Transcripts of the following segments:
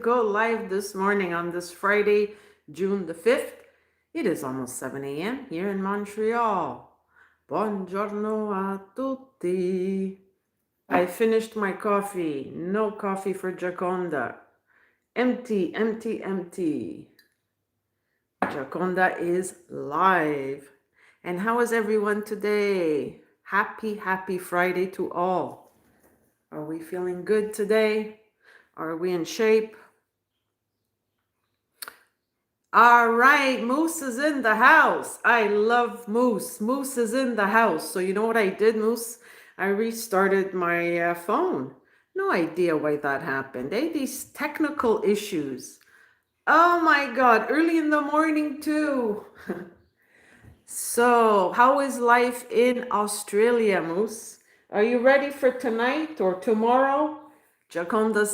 Go live this morning on this Friday, June the 5th. It is almost 7 a.m. here in Montreal. Buongiorno a tutti. I finished my coffee. No coffee for Giaconda. Empty, empty, empty. Giaconda is live. And how is everyone today? Happy Friday to all. Are we feeling good today? Are we in shape? All right, Moose is in the house. I love Moose. Moose is in the house. So you know what I did, Moose? I restarted my phone. No idea why that happened. These technical issues. Oh my God, early in the morning too. So, how is life in Australia, Moose? Are you ready for tonight or tomorrow? Giaconda's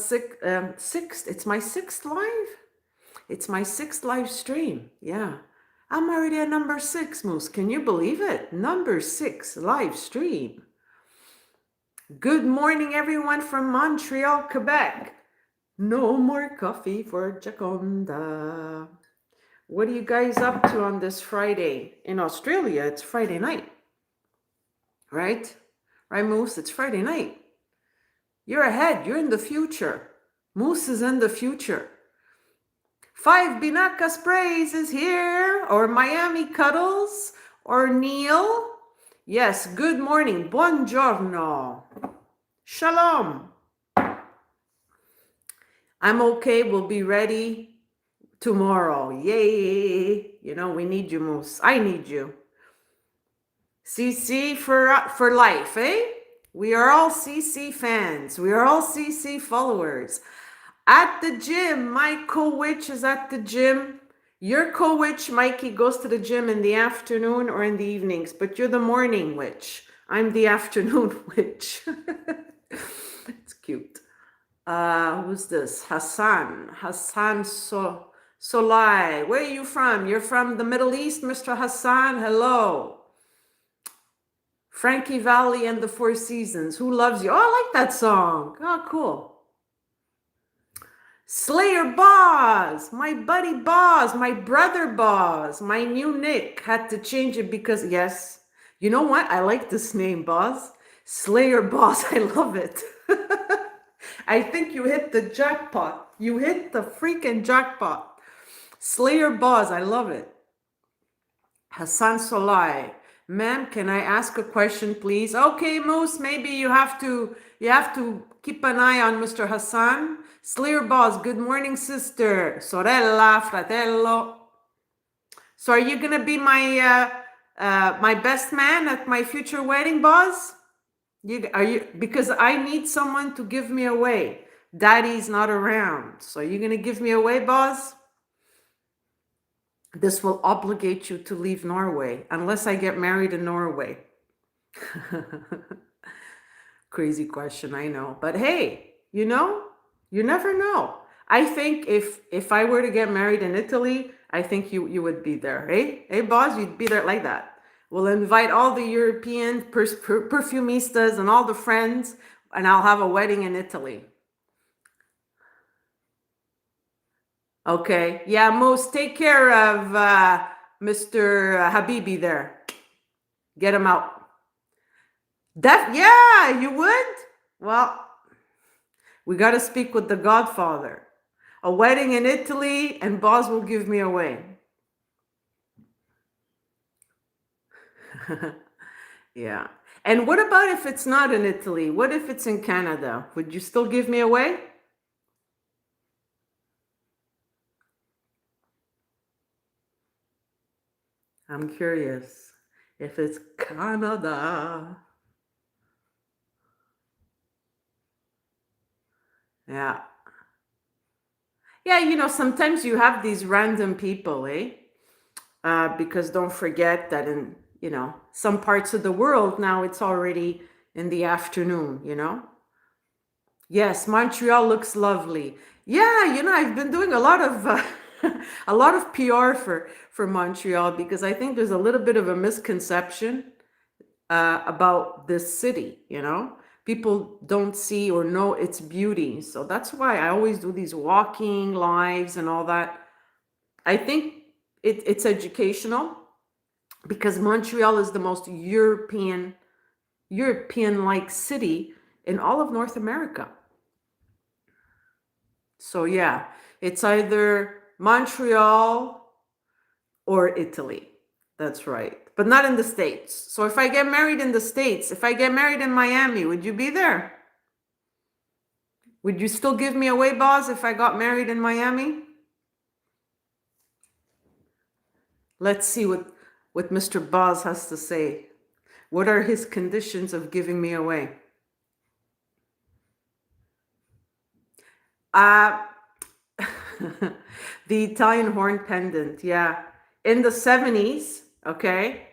sixth. It's my sixth live. It's my sixth live stream. Yeah. I'm already at number 6, Moose. Can you believe it? Number 6 live stream. Good morning, everyone from Montreal, Quebec. No more coffee for Giaconda. What are you guys up to on this Friday? In Australia, it's Friday night. Right? Right, Moose? It's Friday night. You're ahead. You're in the future. Moose is in the future. 5 Binaka Sprays is here, or Miami Cuddles, or Neil. Yes, good morning. Buongiorno. Shalom. I'm okay. We'll be ready tomorrow. Yay. You know, we need you, Moose. I need you. CC for life, eh? We are all CC fans. We are all CC followers. At the gym, my co-witch is at the gym. Your co-witch, Mikey, goes to the gym in the afternoon or in the evenings, but you're the morning witch. I'm the afternoon witch. It's cute. Who's this? Hassan Solai. Where are you from? You're from the Middle East, Mr. Hassan? Hello. Frankie Valli and the Four Seasons. Who loves you? Oh, I like that song. Oh, cool. Slayer Boz, my buddy Boz, my brother Boz, my new Nick. Had to change it because, yes, you know what? I like this name, Boz. Slayer Boz, I love it. I think you hit the jackpot. You hit the freaking jackpot. Slayer Boz, I love it. Hassan Solai. Ma'am, can I ask a question, please? Okay, Moose, maybe you have to keep an eye on Mr. Hassan. Slayer Boss, good morning, sister. Sorella, fratello. So are you gonna be my my best man at my future wedding, Boss? Because I need someone to give me away. Daddy's not around. So are you gonna give me away, Boss? This will obligate you to leave Norway, unless I get married in Norway. Crazy question, I know. But hey, you know, you never know. I think if I were to get married in Italy, I think you would be there. Hey, boss, you'd be there like that. We'll invite all the European perfumistas and all the friends, and I'll have a wedding in Italy. Okay. Yeah, Moose, take care of Mr. Habibi there. Get him out. Yeah, you would? Well, we got to speak with the Godfather. A wedding in Italy, and Boz will give me away. Yeah. And what about if it's not in Italy? What if it's in Canada? Would you still give me away? I'm curious if it's Canada. Yeah. Yeah, you know, sometimes you have these random people, eh? Because don't forget that in, you know, some parts of the world now it's already in the afternoon, you know? Yes, Montreal looks lovely. Yeah, you know, I've been doing a lot of a lot of PR for Montreal because I think there's a little bit of a misconception about this city, you know? people don't see or know its beauty. So that's why I always do these walking lives and all that. I think it's educational because Montreal is the most European-like city in all of North America. So yeah, it's either Montreal or Italy. That's right. But not in the States. So if I get married in the States, if I get married in Miami, would you be there? Would you still give me away, boss, if I got married in Miami? Let's see what Mr. Boz has to say. What are his conditions of giving me away? Uh, the Italian horn pendant, yeah. In the 70s, okay?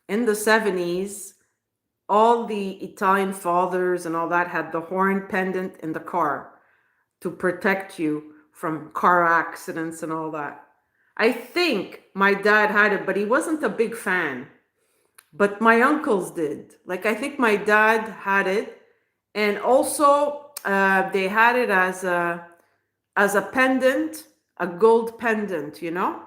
In the 70s, all the Italian fathers and all that had the horn pendant in the car to protect you from car accidents and all that. I think my dad had it, but he wasn't a big fan. But my uncles did. Like, I think my dad had it, and also they had it as a pendant, a gold pendant, you know.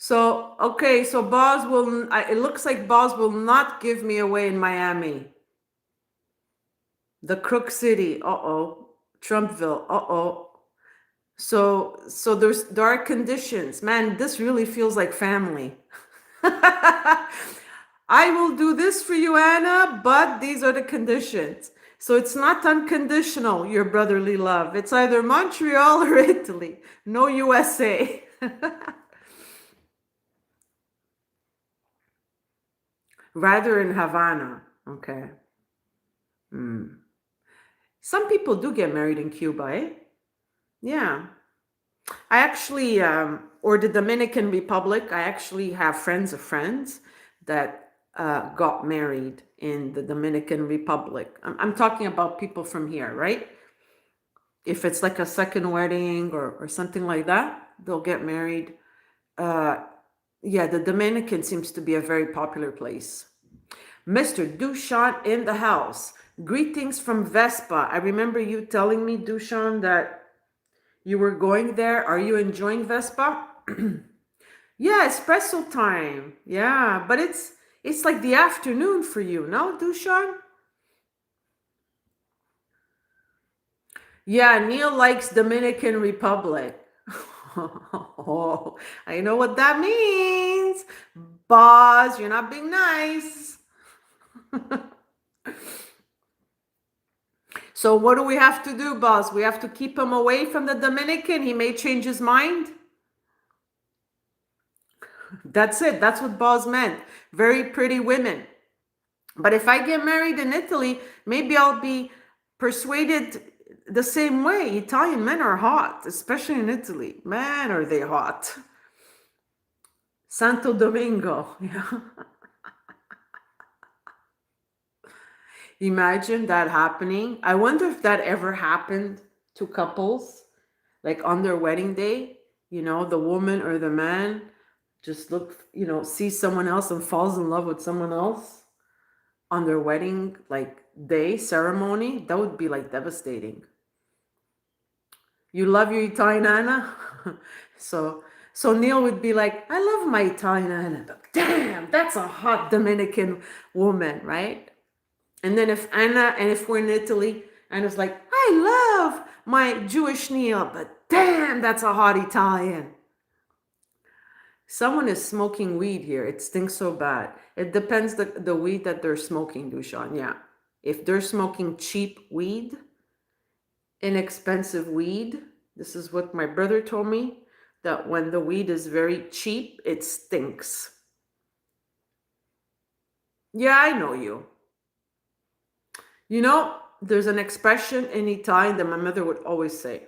So okay, so Boz will. It looks like Boz will not give me away in Miami. The Crook City. Uh-oh. Trumpville. Uh-oh. So there are conditions. Man, this really feels like family. I will do this for you, Anna, but these are the conditions. So it's not unconditional, your brotherly love. It's either Montreal or Italy. No USA. Rather in Havana. Okay. Some people do get married in Cuba, eh? Yeah. I actually, or the Dominican Republic, I actually have friends of friends that got married in the Dominican Republic. I'm talking about people from here, right? If it's like a second wedding or something like that, they'll get married. Yeah, the Dominican seems to be a very popular place. Mr. Dushan in the house. Greetings from Vespa. I remember you telling me, Dushan, that you were going there. Are you enjoying Vespa? Yeah, espresso time. Yeah, but it's like the afternoon for you, no, Dushan? Yeah, Neil likes Dominican Republic. Oh, I know what that means. Boss, you're not being nice. So what do we have to do, boss? We have to keep him away from the Dominican. He may change his mind. That's it. That's what boss meant. Very pretty women. But if I get married in Italy, maybe I'll be persuaded the same way. Italian men are hot, especially in Italy. Man, are they hot. Santo Domingo. Yeah. Imagine that happening. I wonder if that ever happened to couples, like on their wedding day, the woman or the man just sees someone else and falls in love with someone else on their wedding, like day ceremony. That would be like devastating. You love your Italian Anna? So Neil would be like, I love my Italian Anna, but damn, that's a hot Dominican woman, right? And then if we're in Italy, Anna's like, I love my Jewish Neil, but damn, that's a hot Italian. Someone is smoking weed here. It stinks so bad. It depends the weed that they're smoking, Dushan. Yeah. If they're smoking cheap weed, inexpensive weed, this is what my brother told me, that when the weed is very cheap, it stinks. Yeah, I know you. There's an expression in Italian that my mother would always say.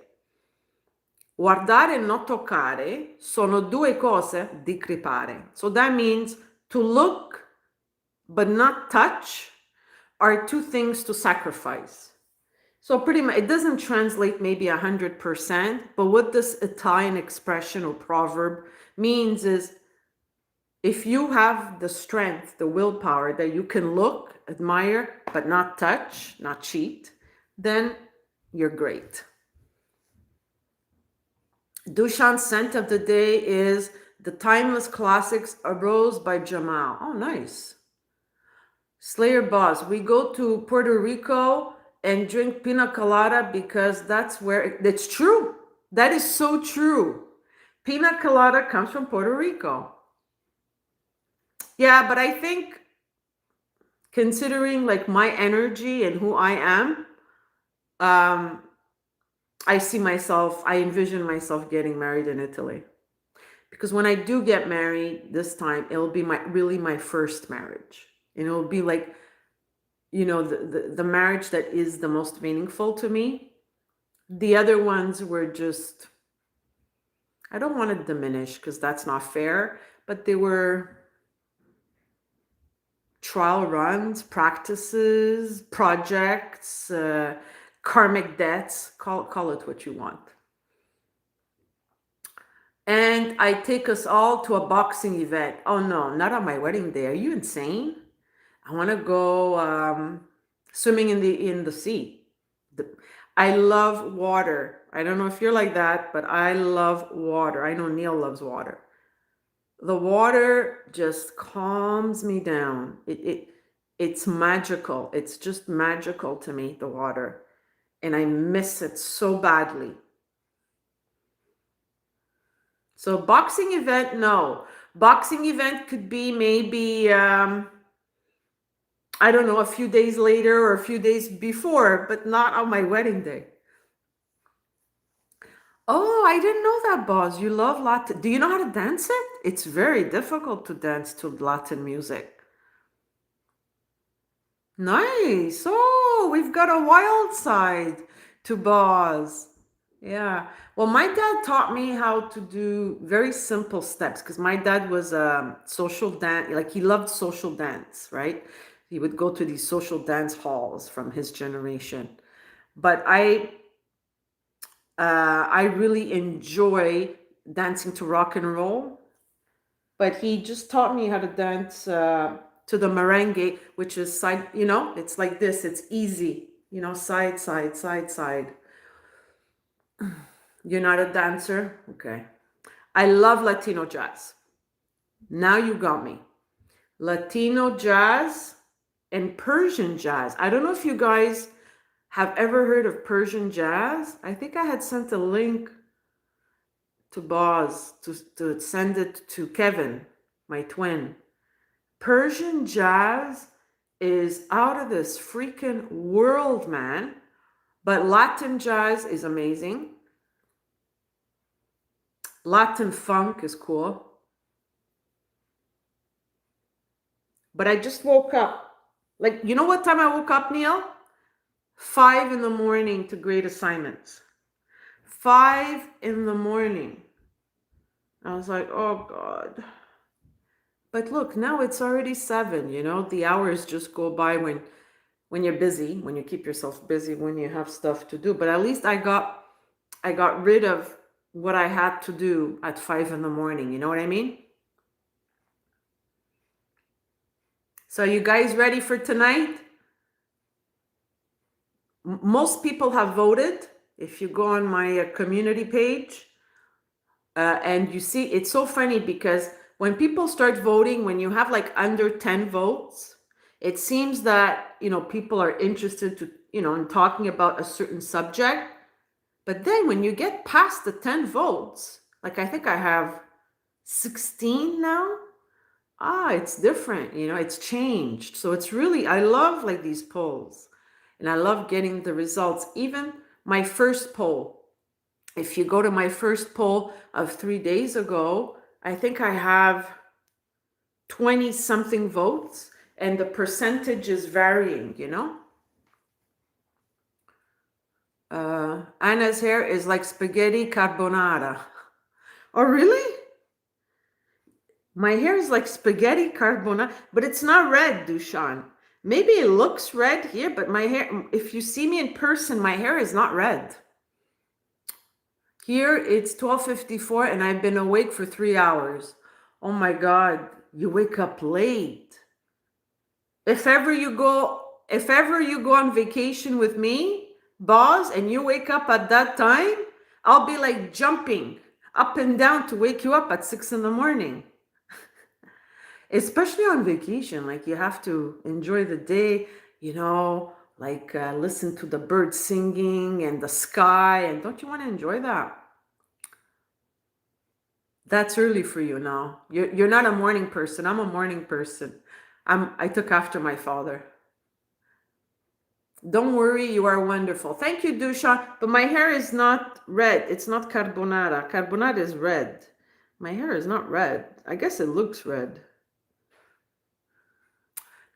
Guardare e non toccare sono due cose di crepare. So that means to look but not touch are two things to sacrifice. So pretty much, it doesn't translate maybe 100%, but what this Italian expression or proverb means is If you have the strength, the willpower that you can look, admire, but not touch, not cheat, then you're great. Dushan's scent of the day is The Timeless Classics, A Rose by Jamal. Oh, nice. Slayer Boss, we go to Puerto Rico and drink pina colada because that's where it's true. That is so true. Pina colada comes from Puerto Rico. Yeah, but I think considering like my energy and who I am, I envision myself getting married in Italy. Because when I do get married this time, it'll be my first marriage. And it'll be like, the marriage that is the most meaningful to me. The other ones were just, I don't want to diminish because that's not fair, but they were trial runs, practices, projects, karmic debts, call it what you want. And I take us all to a boxing event. Oh no, not on my wedding day. Are you insane? I want to go swimming in the sea. I love water. I don't know if you're like that, but I love water. I know Neil loves water. The water just calms me down. It's magical. It's just magical to me, the water. And I miss it so badly. So boxing event, no. Boxing event could be maybe, I don't know, a few days later or a few days before, but not on my wedding day. Oh, I didn't know that, Boz. You love Latin. Do you know how to dance it? It's very difficult to dance to Latin music. Nice. Oh, we've got a wild side to Boz. Yeah. Well, my dad taught me how to do very simple steps because my dad was a social dance, like he loved social dance, right? He would go to these social dance halls from his generation. But I really enjoy dancing to rock and roll. But he just taught me how to dance to the merengue, which is side, it's like this. It's easy, side, side, side, side. You're not a dancer? Okay. I love Latino jazz. Now you got me. Latino jazz and Persian jazz. I don't know if you guys have ever heard of Persian jazz. I think I had sent a link to Boz to send it to Kevin, my twin. Persian jazz is out of this freaking world, man. But Latin jazz is amazing. Latin funk is cool. But I just woke up. Like, you know what time I woke up, Neil? 5 in the morning to grade assignments. 5 in the morning. I was like, oh God. But look, now it's already 7, the hours just go by when you're busy, when you keep yourself busy, when you have stuff to do. But at least I got rid of what I had to do at 5 in the morning. You know what I mean? So you guys ready for tonight? Most people have voted. If you go on my community page and you see, it's so funny because when people start voting, when you have like under 10 votes, it seems that, people are interested to, in talking about a certain subject. But then when you get past the 10 votes, like I think I have 16 now. It's different, it's changed. So it's really, I love like these polls and I love getting the results. Even my first poll, if you go to my first poll of 3 days ago, I think I have 20 something votes and the percentage is varying, Anna's hair is like spaghetti carbonara. Oh, really? My hair is like spaghetti carbonara, but it's not red, Dushan. Maybe it looks red here, but my hair, if you see me in person, my hair is not red. Here it's 12:54 and I've been awake for 3 hours. Oh my God. you wake up late. If ever you go on vacation with me, boss, and you wake up at that time, I'll be like jumping up and down to wake you up at 6 in the morning. Especially on vacation, like you have to enjoy the day, like listen to the birds singing and the sky. And don't you want to enjoy that? That's early for you now. You're not a morning person. I'm a morning person. I took after my father. Don't worry, you are wonderful. Thank you, Dusha. But my hair is not red. It's not carbonara. Carbonara is red. My hair is not red. I guess it looks red.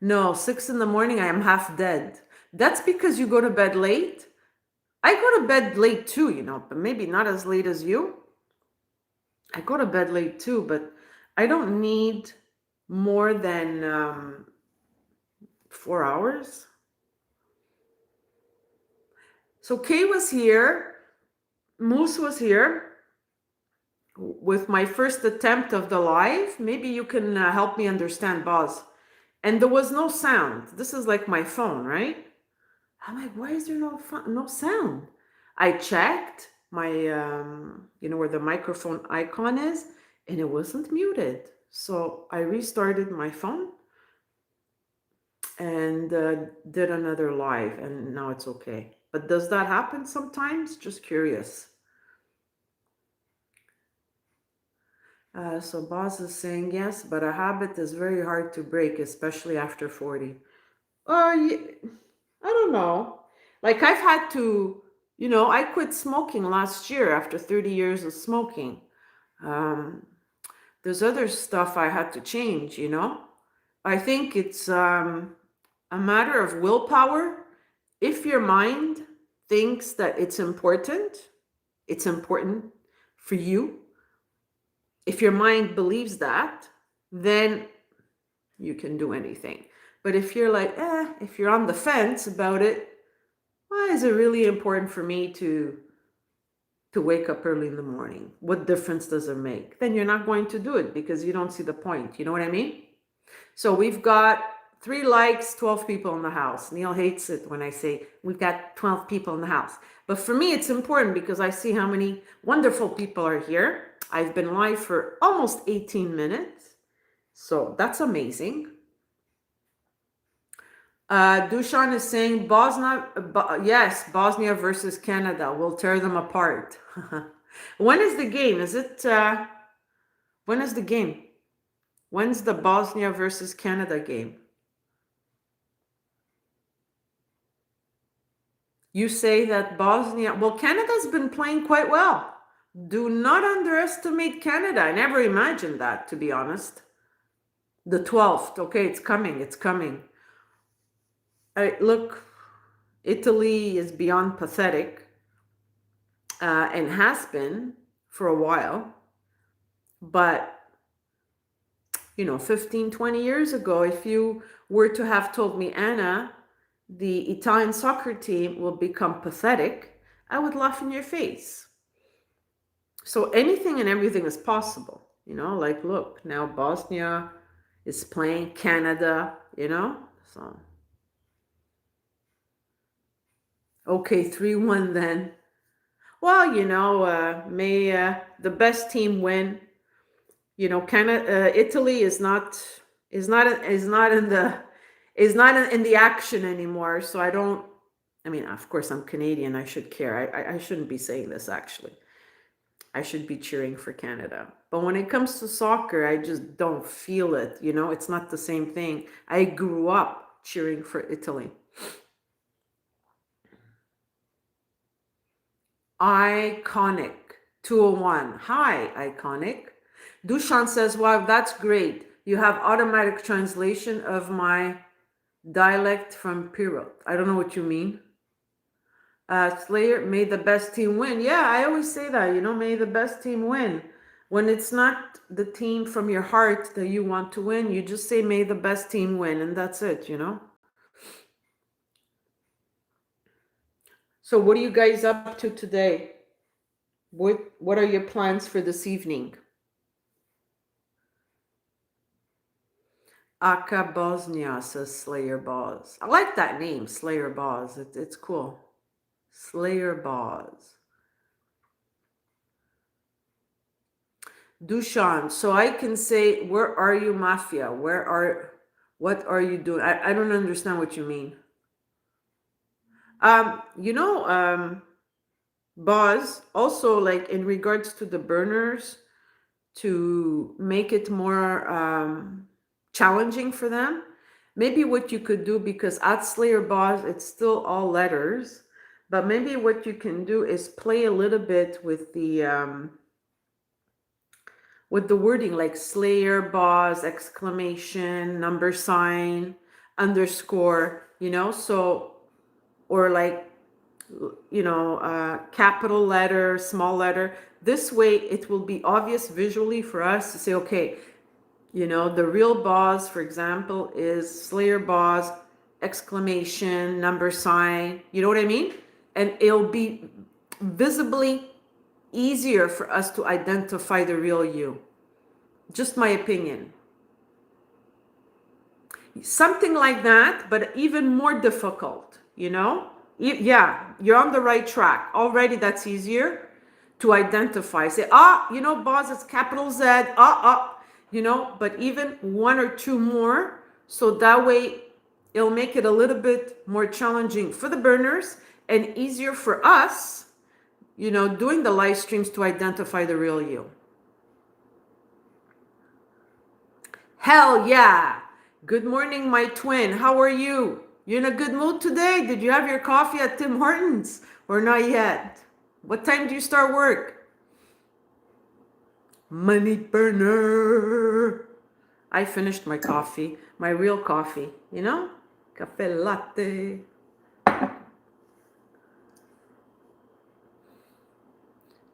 No, 6 in the morning, I am half dead. That's because you go to bed late. I go to bed late too, but maybe not as late as you. I go to bed late too, but I don't need more than 4 hours. So Kay was here, Moose was here with my first attempt of the live. Maybe you can help me understand, Boz. And there was no sound. This is like my phone, right? I'm like, why is there no sound? I checked my, where the microphone icon is, and it wasn't muted. So I restarted my phone and did another live, and now it's okay. But does that happen sometimes? Just curious. So Boz is saying yes, but a habit is very hard to break, especially after 40. I don't know. Like I've had to, I quit smoking last year after 30 years of smoking. There's other stuff I had to change, I think it's a matter of willpower. If your mind thinks that it's important for you. If your mind believes that, then you can do anything. But if you're like, if you're on the fence about it, why is it really important for me to wake up early in the morning? What difference does it make? Then you're not going to do it because you don't see the point. You know what I mean? So we've got 3 likes, 12 people in the house. Neil hates it when I say we've got 12 people in the house. But for me, it's important because I see how many wonderful people are here. I've been live for almost 18 minutes. So that's amazing. Dushan is saying yes, Bosnia versus Canada. We'll tear them apart. When is the game? When is the game? When's the Bosnia versus Canada game? You say that Canada's been playing quite well. Do not underestimate Canada. I never imagined that, to be honest. The 12th. Okay, it's coming. Look, Italy is beyond pathetic and has been for a while. But, 15, 20 years ago, if you were to have told me, Anna, the Italian soccer team will become pathetic, I would laugh in your face. So anything and everything is possible, like, look, now Bosnia is playing Canada, so. Okay, 3-1 then. Well, may the best team win. Italy is not in the action anymore. So of course I'm Canadian. I should care. I shouldn't be saying this actually. I should be cheering for Canada. But when it comes to soccer, I just don't feel it. It's not the same thing. I grew up cheering for Italy. Iconic 201. Hi, Iconic. Dushan says, wow, that's great. You have automatic translation of my dialect from Pirot. I don't know what you mean. Slayer, may the best team win. Yeah, I always say that, may the best team win. When it's not the team from your heart that you want to win, you just say, may the best team win, and that's it, So what are you guys up to today? What are your plans for this evening? Aka Bosnia, says Slayer Boz. I like that name, Slayer Boz. It's cool. Slayer Boz. Dushan. So I can say, where are you, Mafia? What are you doing? I don't understand what you mean. You know, Boz, also like in regards to the burners, to make it more challenging for them, maybe what you could do, because at Slayer Boss it's still all letters, but maybe what you can do is play a little bit with the wording, like Slayer Boss, exclamation, number sign, underscore, so, or like, capital letter, small letter. This way it will be obvious visually for us to say, okay, the real boss, for example, is Slayer Boss, exclamation, number sign, you know what I mean? And it'll be visibly easier for us to identify the real you. Just my opinion. Something like that, but even more difficult, Yeah, you're on the right track. Already that's easier to identify. Say, boss, it's capital Z, but even one or two more. So that way it'll make it a little bit more challenging for the burners and easier for us, doing the live streams, to identify the real you. Hell yeah. Good morning, my twin. How are you? You in a good mood today? Did you have your coffee at Tim Hortons or not yet? What time do you start work? Money burner. I finished my coffee, my real coffee, Cafe latte.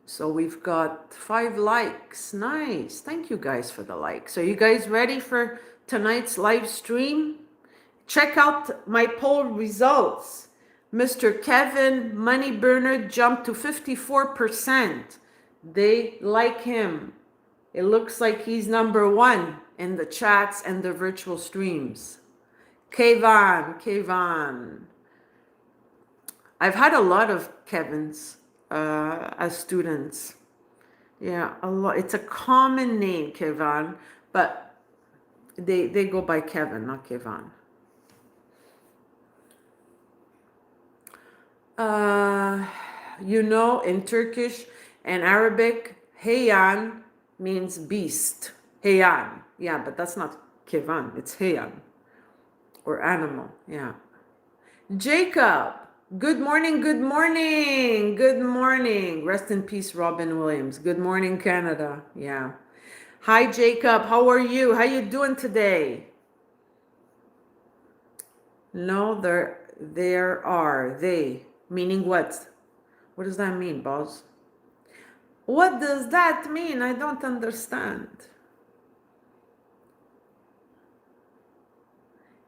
So we've got 5 likes. Nice. Thank you guys for the likes. Are you guys ready for tonight's live stream? Check out my poll results. Mr. Kevin Money Burner jumped to 54%. They like him. It looks like he's number 1 in the chats and the virtual streams. Kevan. I've had a lot of Kevins as students. Yeah, a lot. It's a common name, Kevan, but they go by Kevin, not Kevan. In Turkish and Arabic, Heyan means beast. Heyan. Yeah, but that's not Kevan. It's Heyan. Or animal. Yeah. Jacob. Good morning. Good morning. Good morning. Rest in peace, Robin Williams. Good morning, Canada. Yeah. Hi, Jacob. How are you? How you doing today? No, there are. They. Meaning what? What does that mean, boss? What does that mean? I don't understand.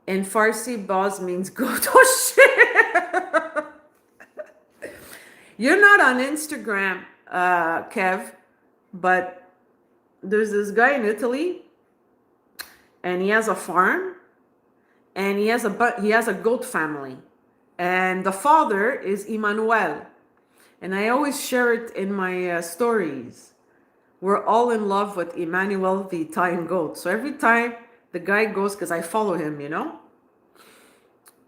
In Farsi, boss means goat. Oh, shit. You're not on Instagram, Kev, but there's this guy in Italy, and he has a farm, and he has a goat family, and the father is Emmanuel, and I always share it in my stories. We're all in love with Emmanuel, the Italian goat. So every time the guy goes, because I follow him,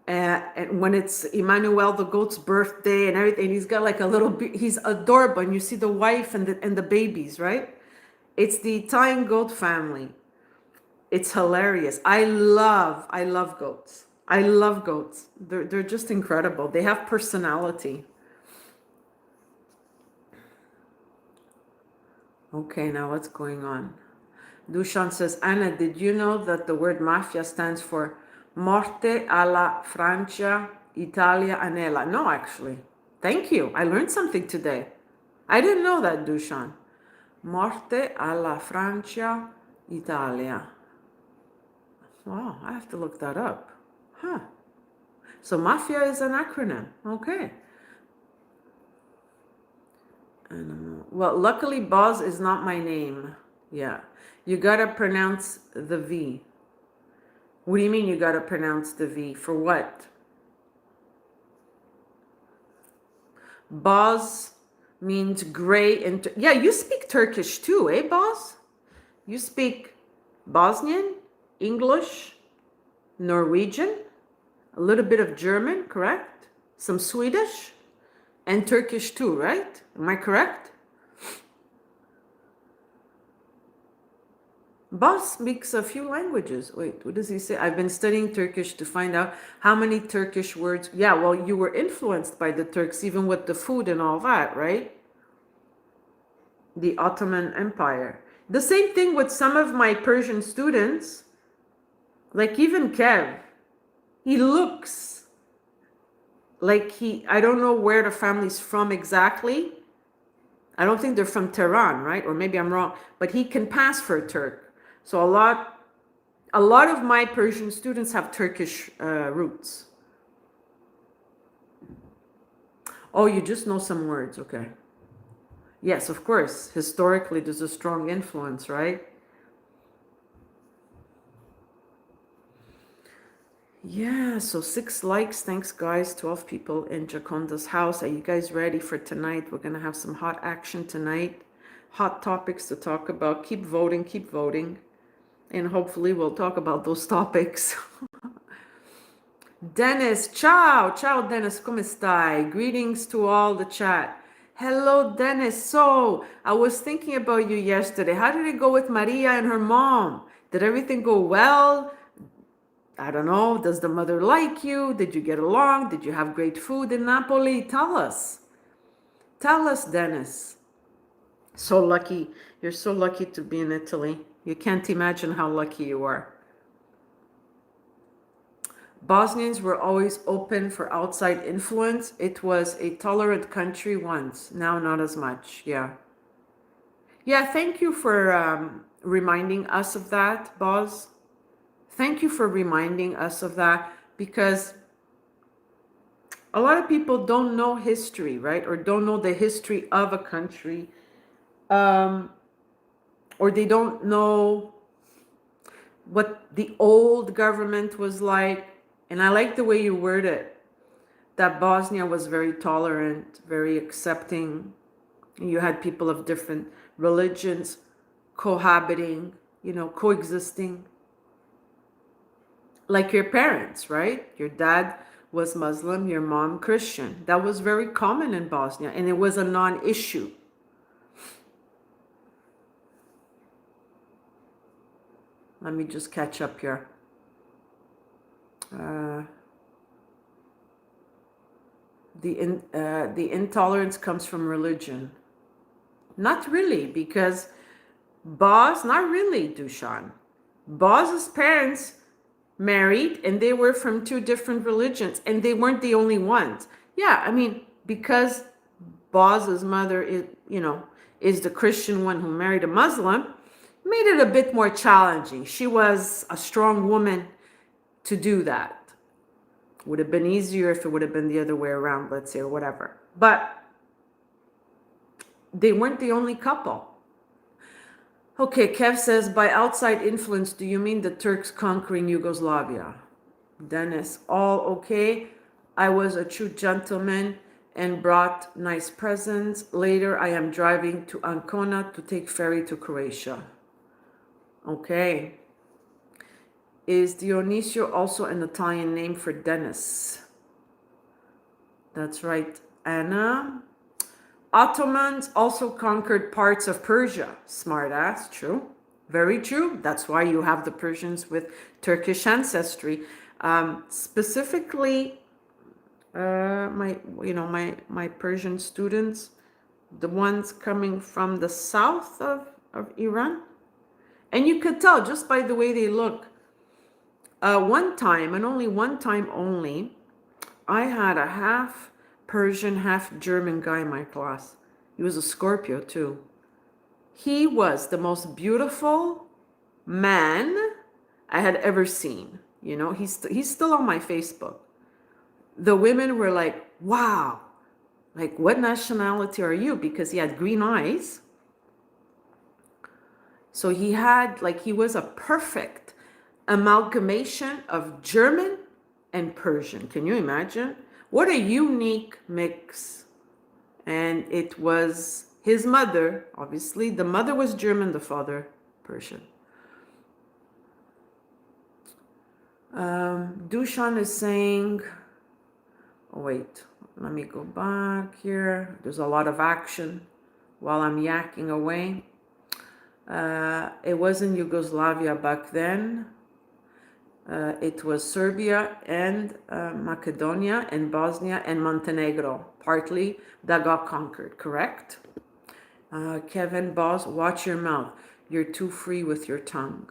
and when it's Emmanuel the goat's birthday and everything, he's got like a little he's adorable, and you see the wife and the babies, right? It's the Italian goat family. It's hilarious. I love goats. I love goats. They're just incredible. They have personality. Okay, now what's going on? Dushan says, Anna, did you know that the word mafia stands for Morte alla Francia, Italia, Anela? No, actually. Thank you. I learned something today. I didn't know that, Dushan. Morte alla Francia, Italia. Wow, I have to look that up. Huh. So mafia is an acronym. Okay. Well, luckily, Boz is not my name. Yeah. You gotta pronounce the V. What do you mean you gotta pronounce the V? For what? Boz means gray in yeah, you speak Turkish too, eh, Boz? You speak Bosnian, English, Norwegian, a little bit of German, correct? Some Swedish, and Turkish too, right? Am I correct? Boss speaks a few languages. Wait, what does he say? I've been studying Turkish to find out how many Turkish words. Yeah, well, you were influenced by the Turks, even with the food and all that, right? The Ottoman Empire. The same thing with some of my Persian students, like even Kev. He looks like I don't know where the family's from exactly. I don't think they're from Tehran, right? Or maybe I'm wrong, but he can pass for a Turk. So a lot of my Persian students have Turkish roots. Oh, you just know some words, okay. Yes, of course. Historically, there's a strong influence, right? Yeah, so 6 likes. Thanks, guys. 12 people in Giaconda's house. Are you guys ready for tonight? We're going to have some hot action tonight. Hot topics to talk about. Keep voting, keep voting. And hopefully we'll talk about those topics. Dennis, ciao. Ciao, Dennis. Come stai? Greetings to all the chat. Hello, Dennis. So, I was thinking about you yesterday. How did it go with Maria and her mom? Did everything go well? I don't know. Does the mother like you? Did you get along? Did you have great food in Napoli? Tell us. Tell us, Dennis. So lucky. You're so lucky to be in Italy. You can't imagine how lucky you are. Bosnians were always open for outside influence. It was a tolerant country once. Now, not as much. Yeah. Yeah, thank you for reminding us of that, Boz. Thank you for reminding us of that, because a lot of people don't know history, right? Or don't know the history of a country. Or they don't know what the old government was like. And I like the way you word it, that Bosnia was very tolerant, very accepting. You had people of different religions cohabiting, coexisting. Like your parents, right? Your dad was Muslim, your mom Christian. That was very common in Bosnia, and it was a non-issue. Let me just catch up here. The intolerance comes from religion. Not really, because not really, Dushan. Boz's parents married, and they were from 2 different religions, and they weren't the only ones. Yeah, I mean, because Boz's mother is the Christian one who married a Muslim, made it a bit more challenging. She was a strong woman to do that. Would have been easier if it would have been the other way around, let's say, or whatever. But they weren't the only couple. Okay, Kev says, by outside influence, do you mean the Turks conquering Yugoslavia? Dennis, all okay. I was a true gentleman and brought nice presents. Later, I am driving to Ancona to take ferry to Croatia. Okay. Is Dionisio also an Italian name for Dennis? That's right, Anna. Ottomans also conquered parts of Persia. Smart ass, true. Very true. That's why you have the Persians with Turkish ancestry. Specifically, my Persian students, the ones coming from the south of Iran. And you could tell just by the way they look. One time, and only one time only, I had a half Persian, half German guy in my class. He was a Scorpio too. He was the most beautiful man I had ever seen. He's still on my Facebook. The women were like, wow, like, what nationality are you? Because he had green eyes. So he was a perfect amalgamation of German and Persian. Can you imagine? What a unique mix. And it was his mother, obviously. The mother was German, the father Persian. Dushan is saying, oh wait, let me go back here. There's a lot of action while I'm yakking away. It wasn't Yugoslavia back then. It was Serbia and Macedonia and Bosnia and Montenegro, partly, that got conquered, correct? Kevin Boss, watch your mouth. You're too free with your tongue.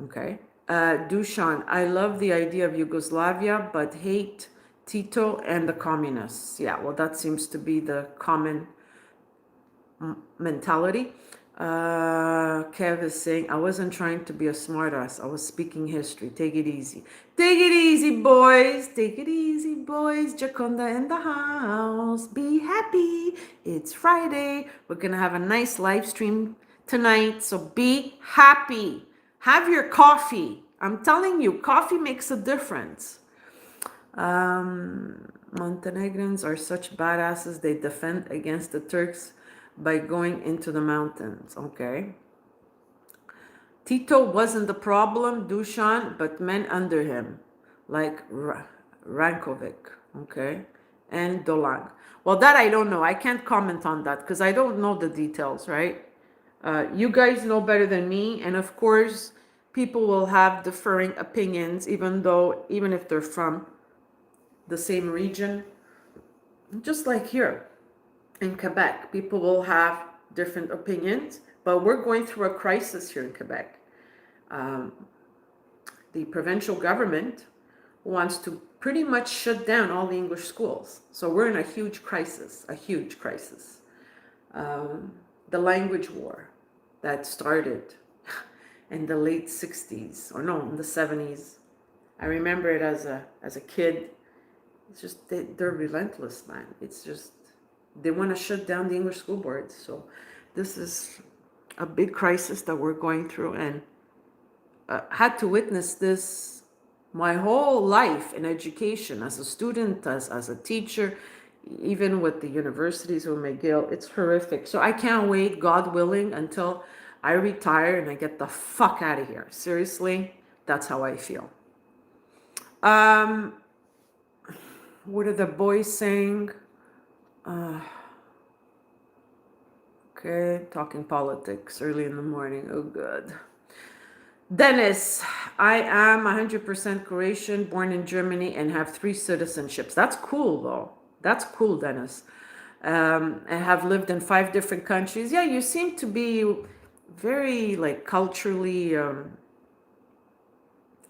Okay. Dushan, I love the idea of Yugoslavia, but hate Tito and the communists. Yeah, well, that seems to be the common mentality. Kev is saying, I wasn't trying to be a smartass. I was speaking history. Take it easy. Take it easy, boys. Take it easy, boys. Giaconda in the house. Be happy. It's Friday. We're going to have a nice live stream tonight. So be happy. Have your coffee. I'm telling you, coffee makes a difference. Montenegrins are such badasses. They defend against the Turks by going into the mountains. Okay. Tito wasn't the problem, Dushan, but men under him, like Rankovic, okay, and Dolang. Well, that I don't know. I can't comment on that because I don't know the details, right? You guys know better than me, and of course, people will have differing opinions, even if they're from the same region. Just like here in Quebec, people will have different opinions, but we're going through a crisis here in Quebec. The provincial government wants to pretty much shut down all the English schools. So we're in a huge crisis, a huge crisis. The language war that started in the late 60s, or no, in the 70s. I remember it as a kid. It's just, they're relentless, man. It's just, they want to shut down the English school boards. So this is a big crisis that we're going through, and had to witness this my whole life in education, as a student, as a teacher, even with the universities with McGill. It's horrific. So I can't wait, God willing, until I retire and I get the fuck out of here. Seriously, that's how I feel. What are the boys saying? Okay, talking politics early in the morning. Oh, good. Dennis, I am 100% Croatian, born in Germany, and have 3 citizenships. That's cool, though. That's cool, Dennis. I have lived in 5 different countries. Yeah, you seem to be very, like, culturally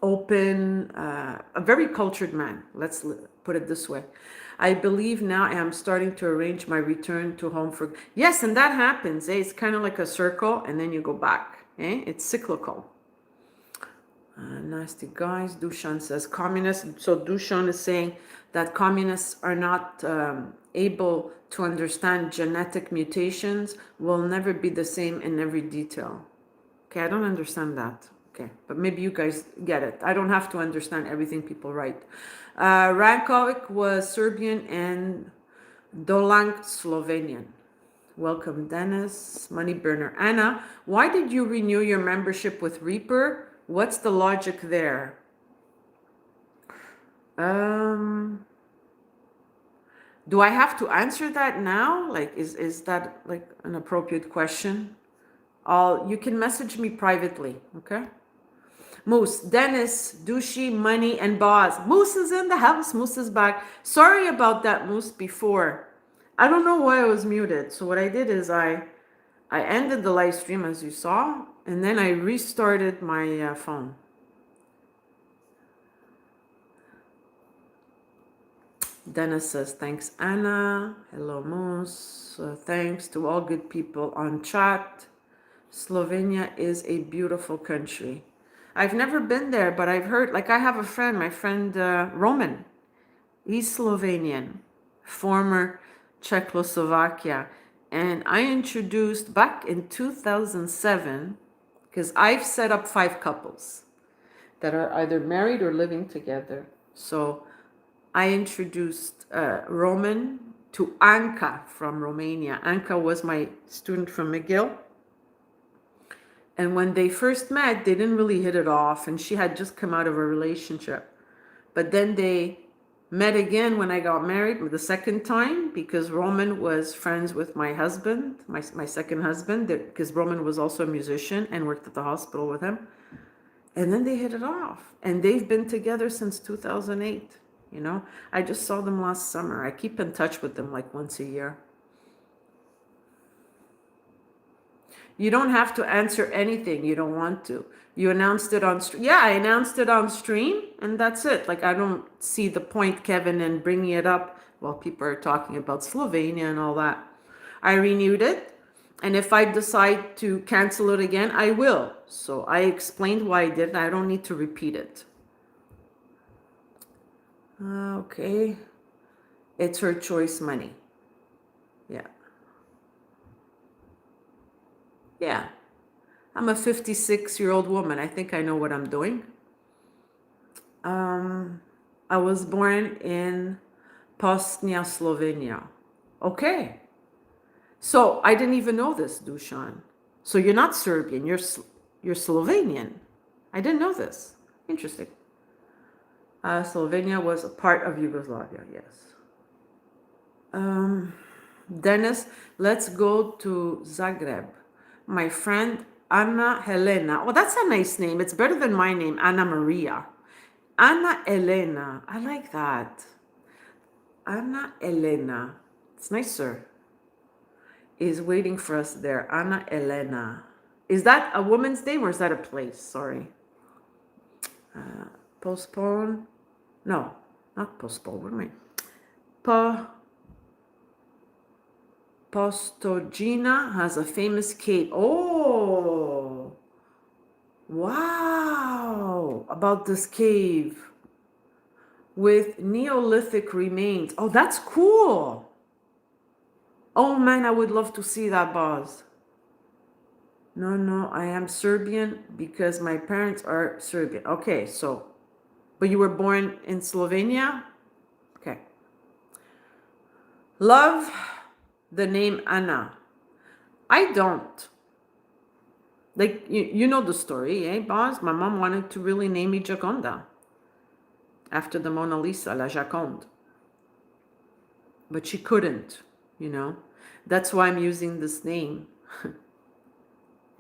open, a very cultured man. Let's put it this way. I believe now I am starting to arrange my return to home for... Yes, and that happens. It's kind of like a circle, and then you go back. It's cyclical. Nasty guys. Dushan says communists. So Dushan is saying that communists are not able to understand genetic mutations, will never be the same in every detail. Okay, I don't understand that. Okay, but maybe you guys get it. I don't have to understand everything people write. Rankovic was Serbian and Dolang Slovenian. Welcome, Dennis. Money burner. Anna, why did you renew your membership with Reaper? What's the logic there? Do I have to answer that now? Like, is that like an appropriate question? You can message me privately, okay? Moose, Dennis, Dushi, Money, and Boz. Moose is in the house. Moose is back. Sorry about that, Moose, before. I don't know why I was muted. So what I did is I ended the live stream, as you saw, and then I restarted my phone. Dennis says, thanks, Anna. Hello, Moose. Thanks to all good people on chat. Slovenia is a beautiful country. I've never been there, but I've heard, like, I have a friend, my friend Roman. He's Slovenian, former Czechoslovakia. And I introduced back in 2007, because I've set up 5 couples. that are either married or living together. So I introduced Roman to Anka from Romania. Anka was my student from McGill. And when they first met, they didn't really hit it off, and she had just come out of a relationship. But then they met again when I got married the second time, because Roman was friends with my husband, my second husband, because Roman was also a musician and worked at the hospital with him. And then they hit it off, and they've been together since 2008. You know, I just saw them last summer. I keep in touch with them like once a year. You don't have to answer anything you don't want to. You announced it on stream. Yeah, I announced it on stream, and that's it. Like, I don't see the point, Kevin, in bringing it up while people are talking about Slovenia and all that. I renewed it, and if I decide to cancel it again, I will. So I explained why I did it. I don't need to repeat it. Okay. It's her choice money. Yeah. Yeah. I'm a 56-year-old woman. I think I know what I'm doing. I was born in Postnia, Slovenia. Okay. So I didn't even know this, Dusan. So you're not Serbian, you're Slovenian. I didn't know this. Interesting. Slovenia was a part of Yugoslavia, yes. Dennis, let's go to Zagreb. My friend Anna Helena. Oh, that's a nice name. It's better than my name, Anna Maria. Anna Elena. I like that. Anna Elena. It's nicer. Is waiting for us there. Anna Elena. Is that a woman's name or is that a place? Sorry. Postpone. No, not postpone. What am I? Postogina has a famous cave. Oh, wow. About this cave with Neolithic remains. Oh, that's cool. Oh man, I would love to see that, Boz. No, I am Serbian because my parents are Serbian. Okay, so, but you were born in Slovenia? Okay. Love the name Anna. I don't. Like, you know the story, eh, Boz? My mom wanted to really name me Giaconda after the Mona Lisa, La Giaconda. But she couldn't, you know? That's why I'm using this name.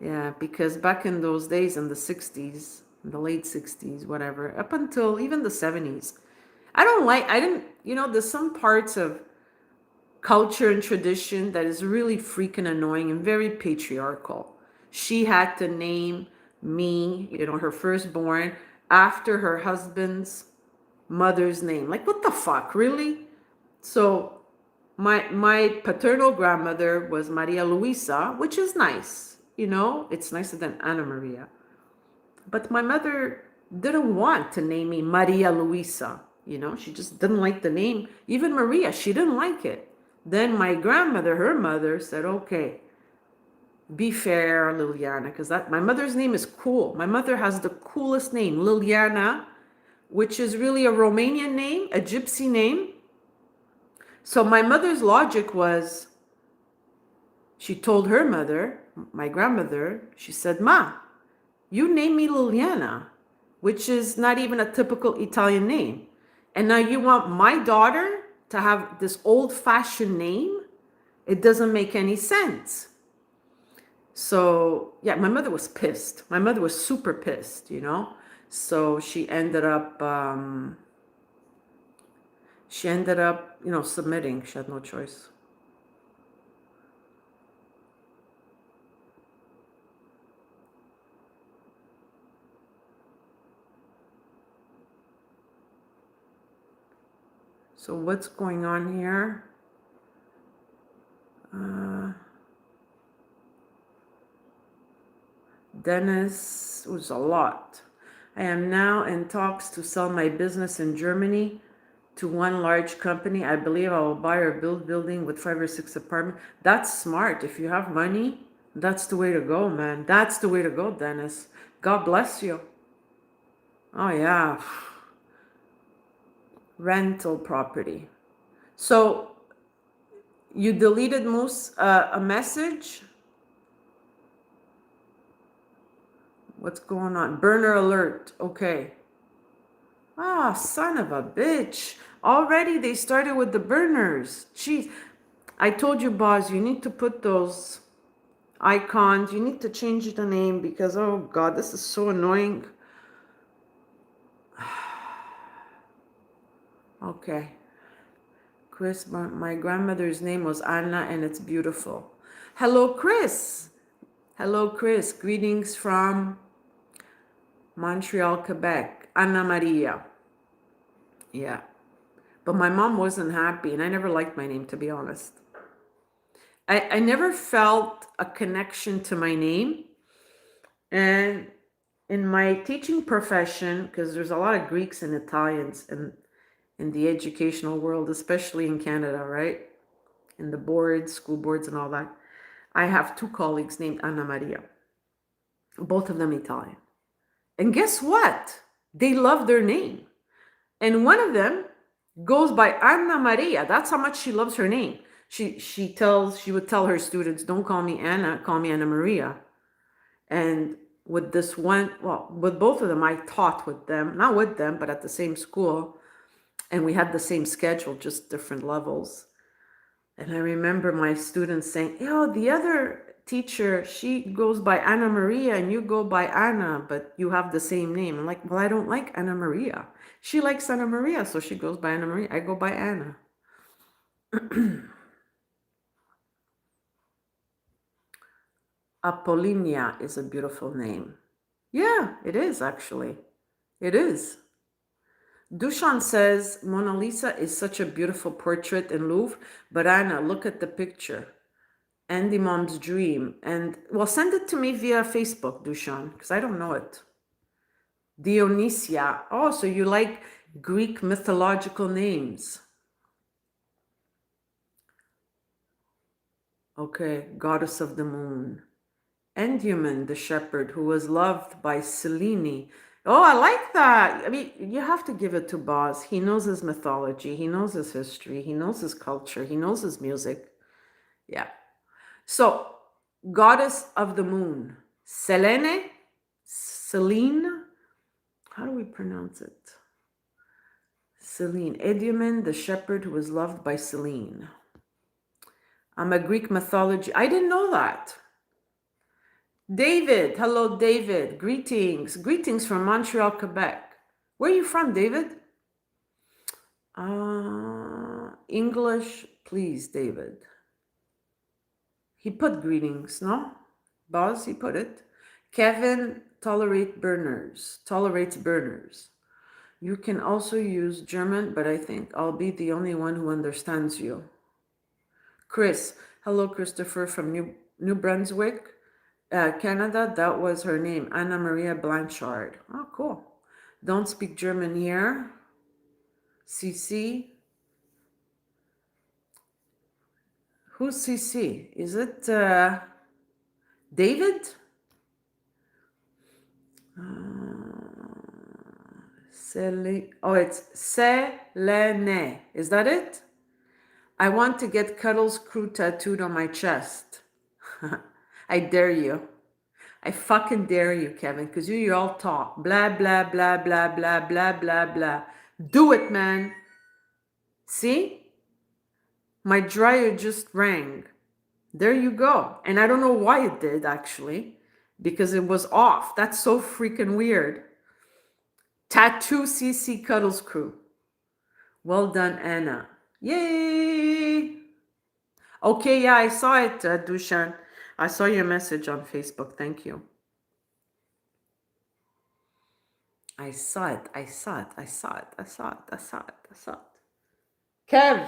Yeah, because back in those days, in the 60s, in the late 60s, whatever, up until even the 70s, I didn't, you know, there's some parts of culture and tradition that is really freaking annoying and very patriarchal. She had to name me, you know, her firstborn, after her husband's mother's name. Like, what the fuck, really? So my paternal grandmother was Maria Luisa, which is nice, you know, it's nicer than Anna Maria. But my mother didn't want to name me Maria Luisa, you know, she just didn't like the name. Even Maria, she didn't like it. Then my grandmother, her mother, said, okay, be fair, Liliana, because my mother's name is cool. My mother has the coolest name, Liliana, which is really a Romanian name, a gypsy name. So my mother's logic was, she told her mother, my grandmother, she said, Ma, you name me Liliana, which is not even a typical Italian name. And now you want my daughter to have this old-fashioned name? It doesn't make any sense. So, yeah, my mother was pissed. My mother was super pissed, you know? So she ended up, you know, submitting. She had no choice. So what's going on here? Dennis was a lot. I am now in talks to sell my business in Germany to one large company. I believe I will buy or build building with 5 or 6 apartments. That's smart. If you have money, that's the way to go, man. That's the way to go, Dennis. God bless you. Oh, yeah. Rental property. So you deleted Moose a message? What's going on? Burner alert. Okay. Ah, son of a bitch. Already they started with the burners. Jeez. I told you, boss, you need to put those icons. You need to change the name because, oh God, this is so annoying. Okay. Chris, my grandmother's name was Anna and it's beautiful. Hello, Chris. Hello, Chris. Greetings from Montreal, Quebec. Anna Maria. Yeah. But my mom wasn't happy and I never liked my name, to be honest. I never felt a connection to my name. And in my teaching profession, because there's a lot of Greeks and Italians in the educational world, especially in Canada, right? In the boards, school boards and all that. I have two colleagues named Anna Maria, both of them Italian. And guess what? They love their name. And one of them goes by Anna Maria. That's how much she loves her name. She would tell her students, don't call me Anna, call me Anna Maria. And with this one, well, with both of them, I taught with them, not with them, but at the same school. And we had the same schedule, just different levels. And I remember my students saying, oh, the other teacher, she goes by Anna Maria and you go by Anna, but you have the same name. I'm like, well, I don't like Anna Maria. She likes Anna Maria, so she goes by Anna Maria. I go by Anna. Apollinia is a beautiful name. Yeah, it is actually. It is. Dushan says, Mona Lisa is such a beautiful portrait in Louvre, but Anna, look at the picture. Andy Mom's dream. And, well, send it to me via Facebook, Dushan, because I don't know it. Dionysia. Oh, so you like Greek mythological names. Okay, goddess of the moon. Endymion, the shepherd, who was loved by Selene. Oh, I like that. I mean, you have to give it to Boz. He knows his mythology. He knows his history. He knows his culture. He knows his music. Yeah. So, goddess of the moon. Selene? Selene? How do we pronounce it? Selene. Endymion, the shepherd who was loved by Selene. I'm a Greek mythology. I didn't know that. David, hello, David. Greetings. Greetings from Montreal, Quebec. Where are you from, David? English, please, David. He put greetings, no? Boss, he put it. Kevin tolerates burners. You can also use German, but I think I'll be the only one who understands you. Chris, hello, Christopher from New Brunswick. Canada, that was her name, Anna Maria Blanchard. Oh, cool. Don't speak German here. CC. Who's CC? Is it David? Oh, it's Selene. Is that it? I want to get Cuddles Crew tattooed on my chest. I dare you. I fucking dare you, Kevin, because you all talk. Blah, blah, blah, blah, blah, blah, blah, blah. Do it, man. See? My dryer just rang. There you go. And I don't know why it did, actually, because it was off. That's so freaking weird. Tattoo CC Cuddles Crew. Well done, Anna. Yay! Okay, yeah, I saw it, Dushan. I saw your message on Facebook. Thank you. I saw it. Kev,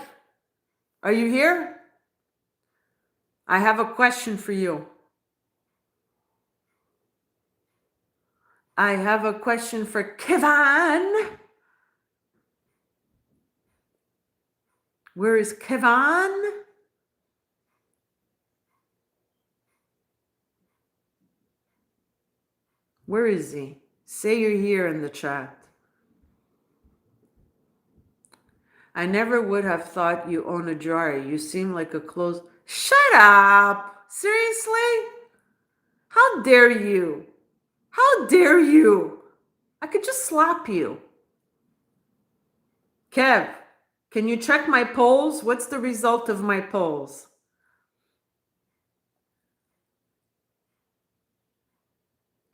are you here? I have a question for you. I have a question for Kevin. Where is Kevin? Where is he? Say you're here in the chat. I never would have thought you own a dryer. You seem like a clothes. Shut up! Seriously? How dare you? How dare you? I could just slap you. Kev, can you check my polls? What's the result of my polls?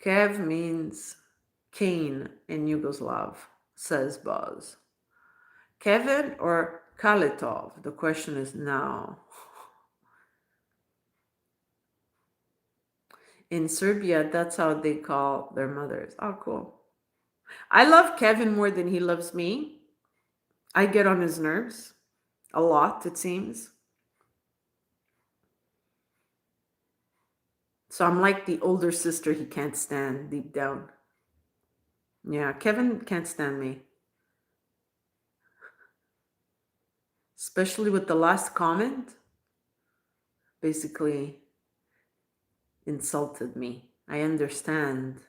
Kev means Kane in Yugoslav, says Buzz. Kevin or Kalitov? The question is now. In Serbia, that's how they call their mothers. Oh, cool. I love Kevin more than he loves me. I get on his nerves a lot, it seems. So I'm like the older sister he can't stand deep down. Yeah, Kevin can't stand me. Especially with the last comment. Basically insulted me. I understand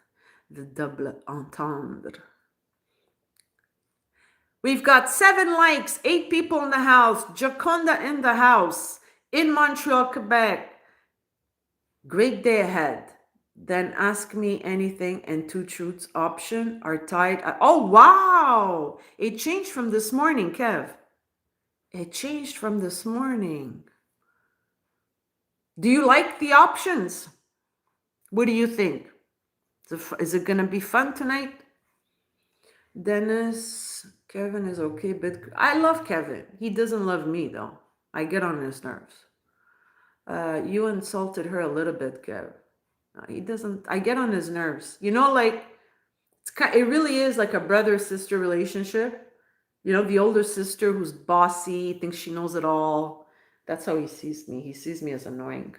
the double entendre. We've got 7 likes, 8 people in the house, Giaconda in the house, in Montreal, Quebec. Great day ahead. Then ask me anything and 2 truths option are tied. Oh, wow. It changed from this morning, Kev. It changed from this morning. Do you like the options? What do you think? Is it going to be fun tonight? Dennis, Kevin is okay, but I love Kevin. He doesn't love me, though. I get on his nerves. You insulted her a little bit, Kev. He doesn't. I get on his nerves. You know, like it really is like a brother-sister relationship. You know, the older sister who's bossy, thinks she knows it all. That's how he sees me. He sees me as annoying.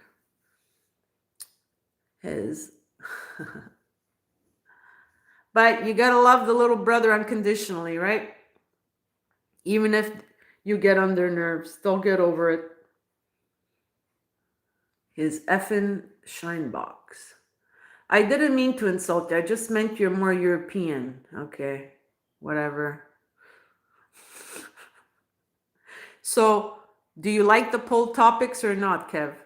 But you gotta love the little brother unconditionally, right? Even if you get on their nerves, they'll get over it. His effing shine box. I didn't mean to insult you. I just meant you're more European. Okay, whatever. So, do you like the poll topics or not, Kev?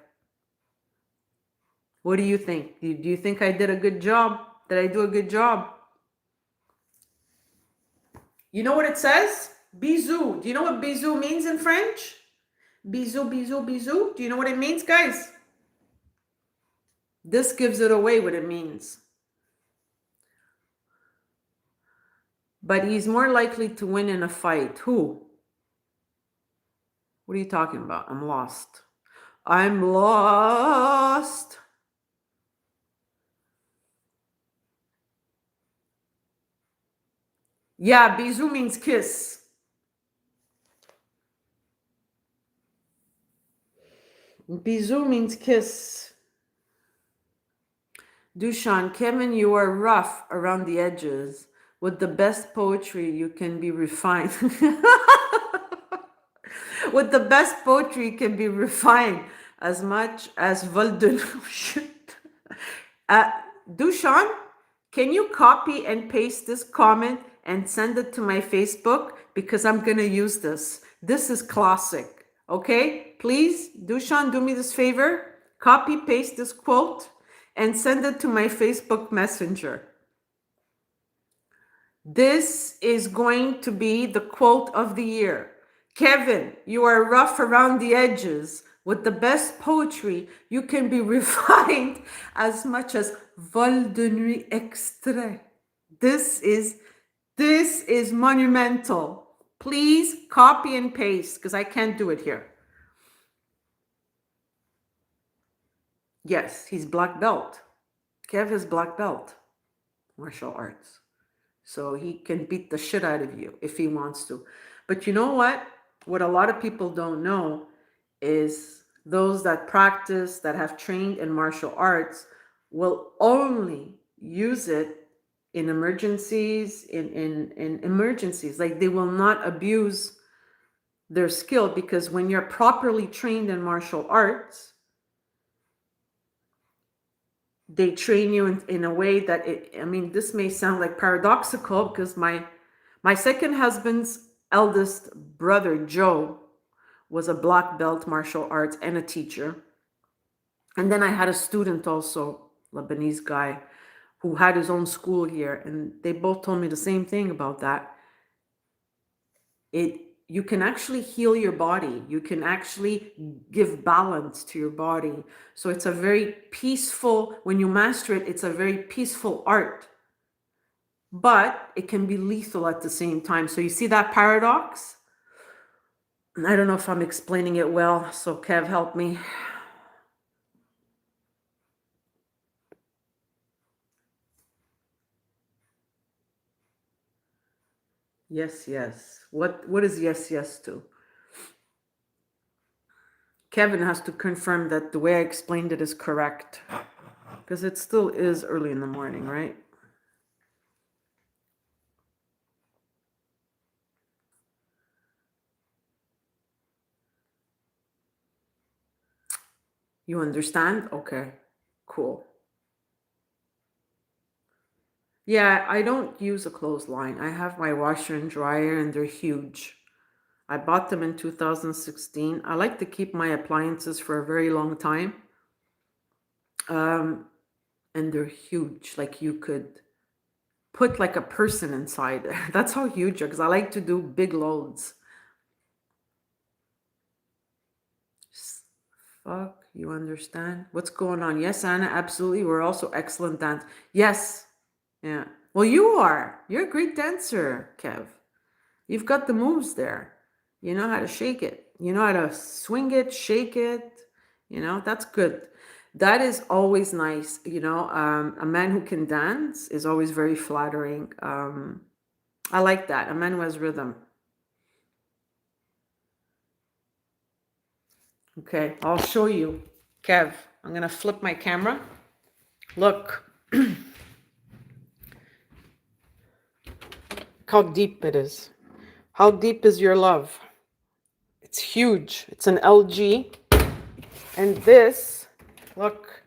What do you think? Do you think I did a good job? Did I do a good job? You know what it says? Bisou. Do you know what bisou means in French? Bisou, bisou, bisou. Do you know what it means, guys? This gives it away what it means. But he's more likely to win in a fight. Who? What are you talking about? I'm lost. I'm lost. Yeah, bisou means kiss. Bisou means kiss. Dushan, Kevin, you are rough around the edges. With the best poetry, you can be refined. With the best poetry, you can be refined as much as Volden. Dushan, can you copy and paste this comment and send it to my Facebook? Because I'm going to use this. This is classic. Okay? Please, Dushan, do me this favor. Copy, paste this quote and send it to my Facebook Messenger. This is going to be the quote of the year. Kevin, you are rough around the edges. With the best poetry, you can be refined as much as vol de nuit extrait. This is monumental. Please copy and paste because I can't do it here. Yes, he's black belt. Kev is black belt, martial arts. So he can beat the shit out of you if he wants to. But you know what? What a lot of people don't know is those that practice, that have trained in martial arts, will only use it in emergencies, in emergencies. Like they will not abuse their skill, because when you're properly trained in martial arts, they train you in a way that this may sound like paradoxical, because my second husband's eldest brother, Joe, was a black belt martial arts and a teacher. And then I had a student also, Lebanese guy, who had his own school here. And they both told me the same thing about that. You can actually heal your body. You can actually give balance to your body. So it's a very peaceful, when you master it, it's a very peaceful art. But it can be lethal at the same time. So you see that paradox? I don't know if I'm explaining it well. So Kev, help me. Yes, yes. What is yes, yes to? Kevin has to confirm that the way I explained it is correct. Because it still is early in the morning, right? You understand? Okay, cool. Yeah, I don't use a clothesline. I have my washer and dryer and they're huge. I bought them in 2016. I like to keep my appliances for a very long time. And they're huge. Like you could put like a person inside. That's how huge they are, because I like to do big loads. Fuck, you understand? What's going on? Yes, Anna, absolutely. We're also excellent dance. Yes. Yeah. Well, you are. You're a great dancer, Kev. You've got the moves there. You know how to shake it. You know how to swing it, shake it. You know, that's good. That is always nice. You know, a man who can dance is always very flattering. I like that. A man who has rhythm. Okay, I'll show you. Kev, I'm going to flip my camera. Look. How deep it is. How deep is your love? It's huge. It's an LG. And this, look,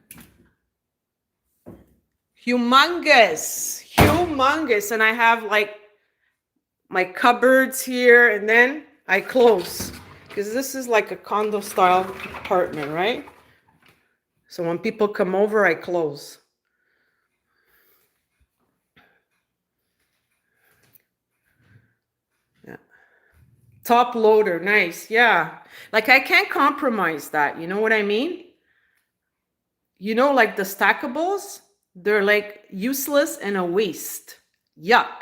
humongous, humongous. And I have like my cupboards here, and then I close, because this is like a condo style apartment, right? So when people come over, I close. Yeah. Top loader, nice. Yeah. Like I can't compromise that. You know what I mean? You know, like the stackables, they're like useless and a waste. Yuck.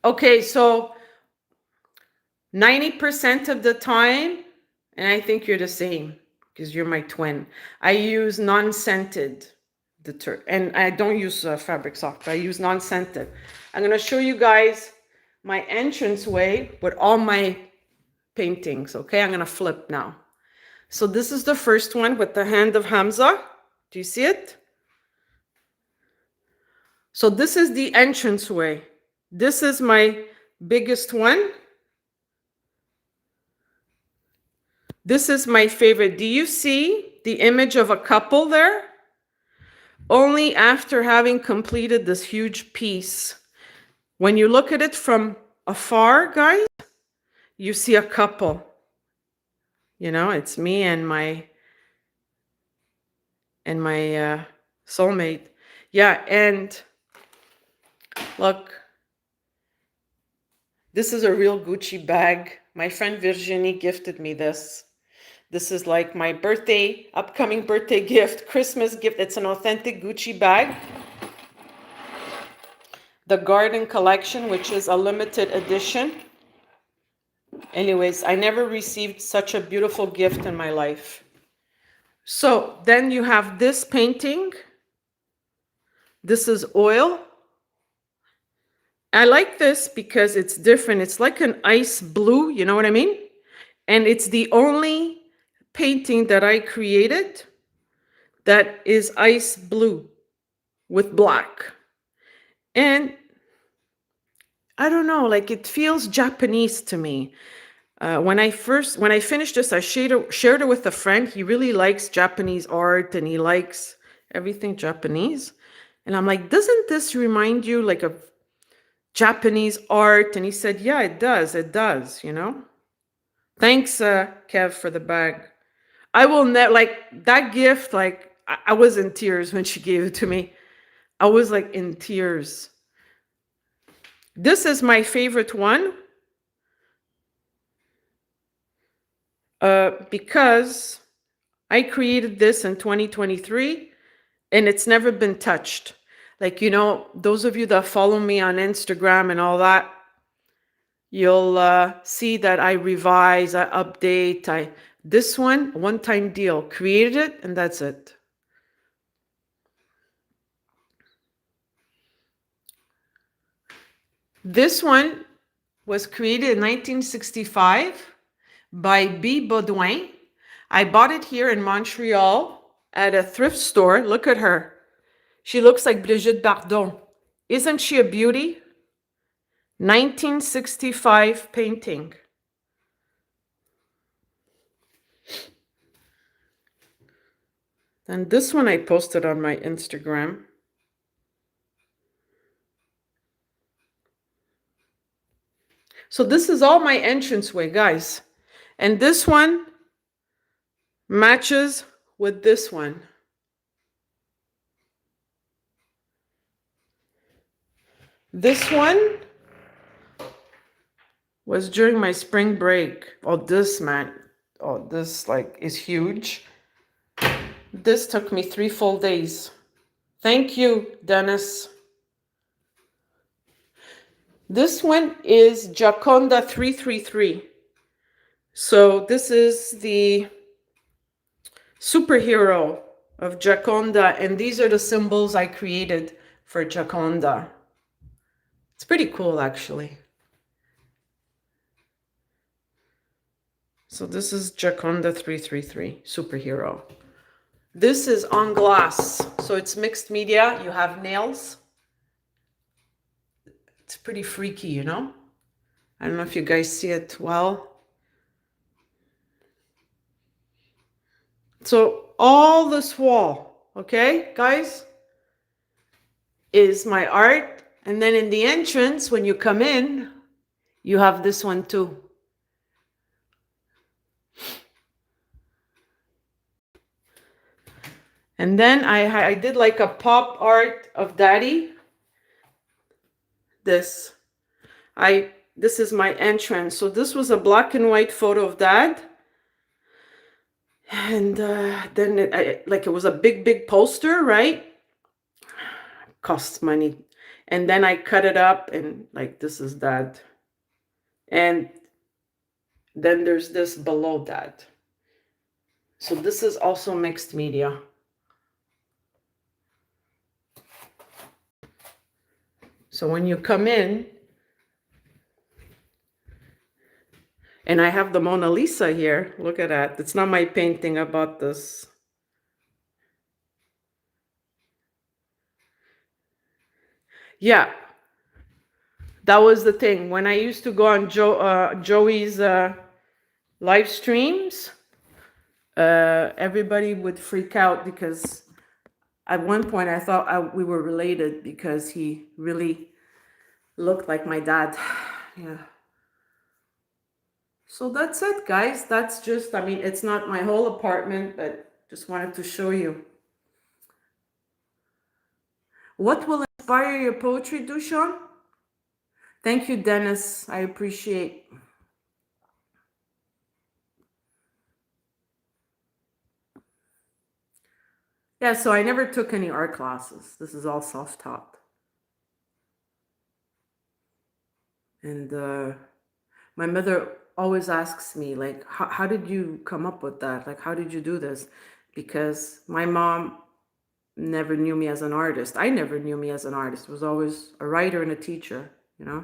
Okay, so 90% of the time, and I think you're the same because you're my twin, I use non-scented detergent, and I don't use fabric soft, but I use non-scented. I'm going to show you guys my entranceway with all my paintings. Okay, I'm going to flip now. So this is the first one with the hand of Hamza. Do you see it? So this is the entranceway. This is my biggest one. This is my favorite. Do you see the image of a couple there? Only after having completed this huge piece. When you look at it from afar, guys, you see a couple. You know, it's me and my soulmate. Yeah, and look, this is a real Gucci bag. My friend Virginie gifted me this. This is like my birthday, upcoming birthday gift, Christmas gift. It's an authentic Gucci bag. The Garden Collection, which is a limited edition. Anyways, I never received such a beautiful gift in my life. So then you have this painting. This is oil. I like this because it's different. It's like an ice blue, you know what I mean? And it's the only painting that I created that is ice blue with black. And I don't know, like it feels Japanese to me. When I finished this, I shared it with a friend. He really likes Japanese art and he likes everything Japanese. And I'm like, doesn't this remind you like of Japanese art. And he said, yeah, it does, you know. Thanks, Kev, for the bag. I will never, like, that gift, like, I was in tears when she gave it to me. I was like in tears. This is my favorite one because I created this in 2023 and it's never been touched. Like, you know, those of you that follow me on Instagram and all that, you'll see that I revise, I update. This one-time deal, created it, and that's it. This one was created in 1965 by B. Baudouin. I bought it here in Montreal at a thrift store. Look at her. She looks like Brigitte Bardot. Isn't she a beauty? 1965 painting. And this one I posted on my Instagram. So this is all my entranceway, guys. And this one matches with this one. This one was during my spring break. Oh, this, man. Oh, this, like, is huge. This took me 3 full days. Thank you, Dennis. This one is Giaconda 333. So this is the superhero of Giaconda, and these are the symbols I created for Giaconda. It's pretty cool, actually. So this is Giaconda 333, superhero. This is on glass, so it's mixed media. You have nails. It's pretty freaky, you know? I don't know if you guys see it well. So all this wall, okay, guys, is my art. And then in the entrance, when you come in, you have this one too. And then I did like a pop art of Daddy. This is my entrance. So this was a black and white photo of Dad. And then it was a big poster, right? Costs money. And then I cut it up and like this is Dad. And then there's this below that. So this is also mixed media. So when you come in, and I have the Mona Lisa here. Look at that. It's not my painting. I bought this. Yeah. That was the thing. When I used to go on Joey's live streams, everybody would freak out because at one point I thought we were related because he really looked like my dad. Yeah. So that's it, guys. That's just, I mean, it's not my whole apartment, but just wanted to show you. What will inspire your poetry, Dushan? Thank you, Dennis. I appreciate. Yeah, so I never took any art classes. This is all self-taught. And my mother always asks me, like, how did you come up with that? Like, how did you do this? Because my mom never knew me as an artist. I never knew me as an artist. I was always a writer and a teacher, you know?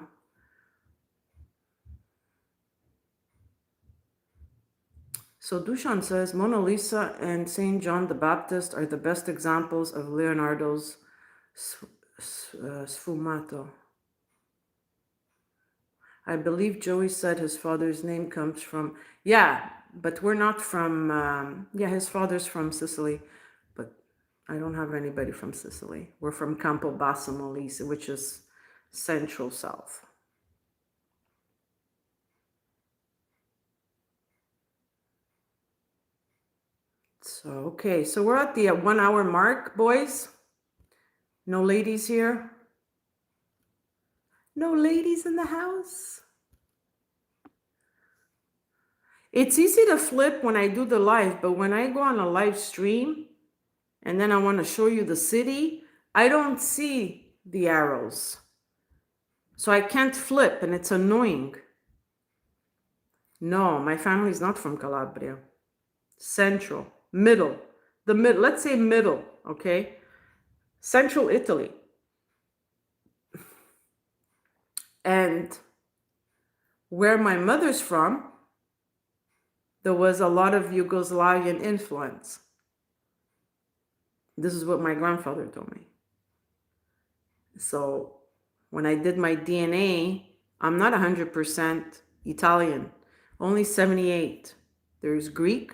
So Dushan says, Mona Lisa and St. John the Baptist are the best examples of Leonardo's sfumato. I believe Joey said his father's name comes from, yeah, but we're not from, yeah, his father's from Sicily, but I don't have anybody from Sicily. We're from Campobasso Molise, which is Central South. So, okay, so we're at the 1 hour mark, boys. No ladies here? No ladies in the house? It's easy to flip when I do the live, but when I go on a live stream and then I want to show you the city, I don't see the arrows. So I can't flip and it's annoying. No, my family's not from Calabria. Central, middle, the middle, let's say middle, okay? Central Italy. And where my mother's from, there was a lot of Yugoslavian influence. This is what my grandfather told me. So when I did my DNA, I'm not 100% Italian, only 78. There's Greek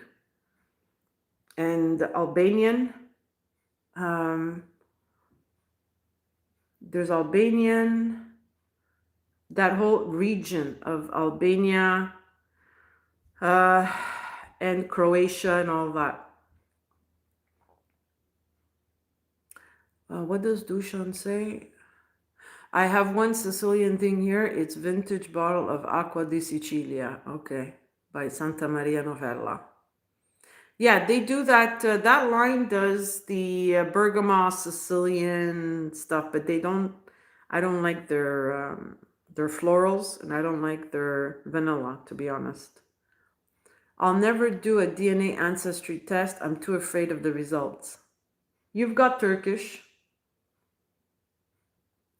and Albanian. There's Albanian, that whole region of Albania and Croatia and all that. What does Dushan say? I have one Sicilian thing here. It's vintage bottle of Acqua di Sicilia. Okay, by Santa Maria Novella. Yeah, they do that. That line does the Bergamo Sicilian stuff, but they don't. I don't like their florals, and I don't like their vanilla, to be honest. I'll never do a DNA ancestry test. I'm too afraid of the results. You've got Turkish.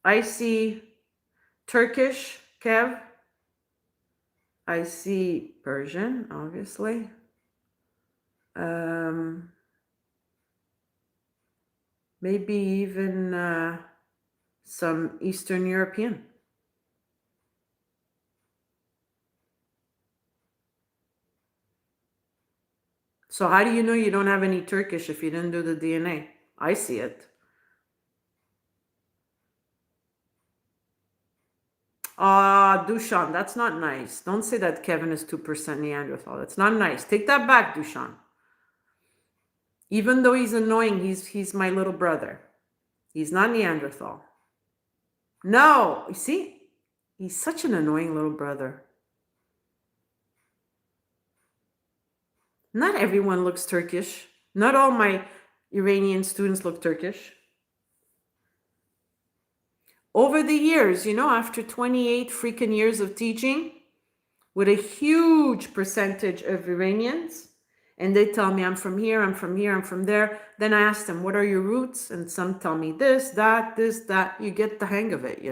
I see Turkish, Kev. I see Persian, obviously. Maybe even some Eastern European. So how do you know you don't have any Turkish if you didn't do the DNA? I see it. Dushan, that's not nice. Don't say that Kevin is 2% Neanderthal. That's not nice. Take that back, Dushan. Even though he's annoying, he's my little brother. He's not Neanderthal. No, you see? He's such an annoying little brother. Not everyone looks Turkish. Not all my Iranian students look Turkish. Over the years, after 28 freaking years of teaching, with a huge percentage of Iranians, and they tell me, I'm from here, I'm from here, I'm from there. Then I ask them, what are your roots? And some tell me this, that. You get the hang of it,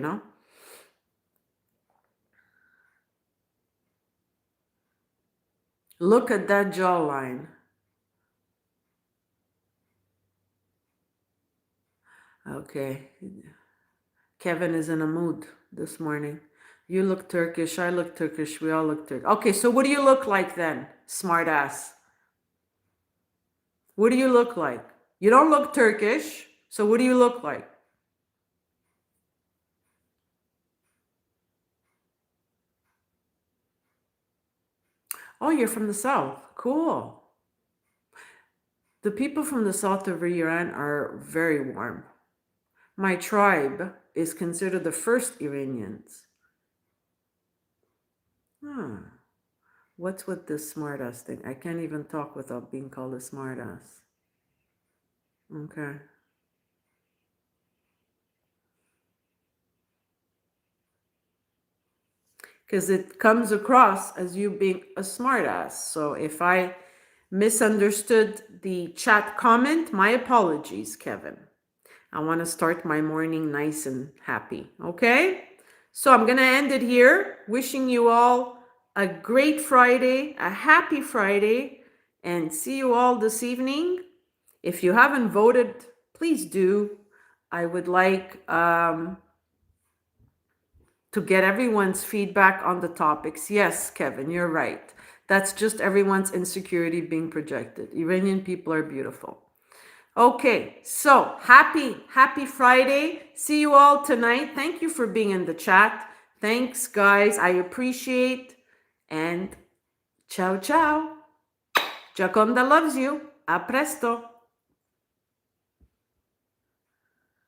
Look at that jawline. Okay. Kevin is in a mood this morning. You look Turkish, I look Turkish, we all look Turkish. Okay, so what do you look like then, smart ass? What do you look like? You don't look Turkish, so what do you look like? Oh, you're from the south. Cool. The people from the south of Iran are very warm. My tribe is considered the first Iranians. What's with this smartass thing? I can't even talk without being called a smartass. Okay. Because it comes across as you being a smartass. So if I misunderstood the chat comment, my apologies, Kevin. I want to start my morning nice and happy, okay? So I'm going to end it here, wishing you all a great Friday, a happy Friday, and see you all this evening. If you haven't voted, please do. I would like to get everyone's feedback on the topics. Yes, Kevin, you're right. That's just everyone's insecurity being projected. Iranian people are beautiful. Okay, so happy Friday. See you all tonight. Thank you for being in the chat. Thanks, guys. I appreciate. And ciao, ciao. Giaconda loves you. A presto.